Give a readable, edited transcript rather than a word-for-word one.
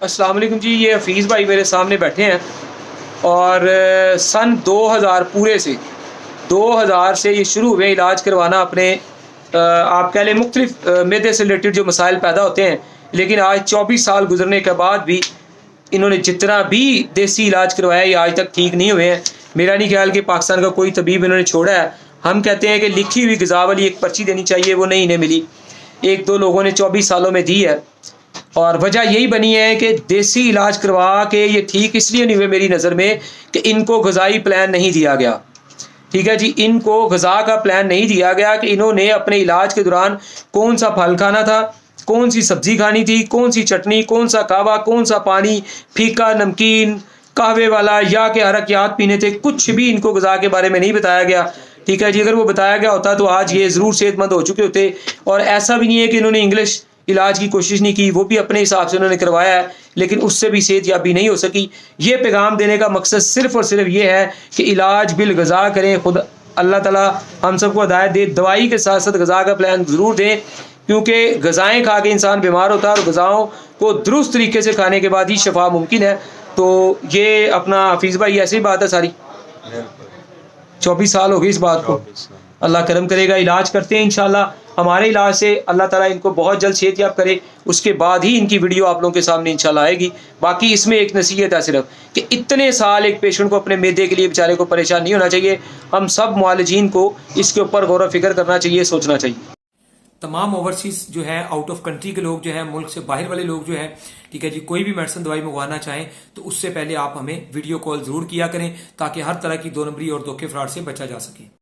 अस्सलाम वालेकुम जी। ये हफीज़ भाई मेरे सामने बैठे हैं और सन 2000 पूरे से 2000 से ये शुरू हुए इलाज करवाना अपने आप कह लें मुख्तलिफ मैदे से रिलेटेड जो मसाइल पैदा होते हैं। लेकिन आज 24 साल गुजरने के बाद भी इन्होंने जितना भी देसी इलाज करवाया ये आज तक ठीक नहीं हुए हैं। मेरा नहीं ख्याल कि पाकिस्तान का कोई तबीब इन्होंने छोड़ा है। हम कहते हैं कि लिखी हुई ग़िज़ा वाली एक पर्ची देनी चाहिए, वो नहीं इन्हें मिली। एक दो लोगों ने 24 सालों में दी है और वजह यही बनी है कि देसी इलाज करवा के ये ठीक इसलिए नहीं हुए मेरी नज़र में कि इनको ग़िज़ाई प्लान नहीं दिया गया। ठीक है जी, इनको ग़िज़ा का प्लान नहीं दिया गया कि इन्होंने अपने इलाज के दौरान कौन सा फल खाना था, कौन सी सब्ज़ी खानी थी, कौन सी चटनी, कौन सा कहवा, कौन सा पानी, फीका, नमकीन, कहवे वाला या के हरकियात पीने थे। कुछ भी इनको ग़िज़ा के बारे में नहीं बताया गया। ठीक है जी, अगर वो बताया गया होता तो आज ये ज़रूर सेहतमंद हो चुके होते। और ऐसा भी नहीं है कि इन्होंने इंग्लिश इलाज की कोशिश नहीं की, वो भी अपने हिसाब से उन्होंने करवाया है, लेकिन उससे भी सेहत याबी नहीं हो सकी। ये पैगाम देने का मकसद सिर्फ़ और सिर्फ ये है कि इलाज बिल ग़िज़ा करें। खुद अल्लाह ताला हम सबको हिदायत दे, दवाई के साथ साथ ग़िज़ा का प्लान ज़रूर दें, क्योंकि ग़िज़ाएँ खा के इंसान बीमार होता है और ग़िज़ाओं को दुरुस्त तरीके से खाने के बाद ही शफा मुमकिन है। तो ये अपना हफीज़ भाई ऐसी बात है सारी 24 साल हो गए इस बात को। अल्लाह करम करेगा, इलाज करते हैं इंशाल्लाह। हमारे इलाज से अल्लाह ताला इनको बहुत जल्द सेहतयाब करे, उसके बाद ही इनकी वीडियो आप लोगों के सामने इंशाल्लाह आएगी। बाकी इसमें एक नसीहत है सिर्फ कि इतने साल एक पेशेंट को अपने मैदे के लिए बेचारे को परेशान नहीं होना चाहिए। हम सब मुआलिजीन को इसके ऊपर गौर व फिक्र करना चाहिए, सोचना चाहिए। तमाम ओवरसीज़ जो है आउट ऑफ कंट्री के लोग जो है, मुल्क से बाहर वाले लोग जो है, ठीक है जी, कोई भी मेडिसिन दवाई मंगवाना चाहें तो उससे पहले आप हमें वीडियो कॉल ज़रूर किया करें ताकि हर तरह की दो नंबरी और धोखे फ्रॉड से बचा जा सके।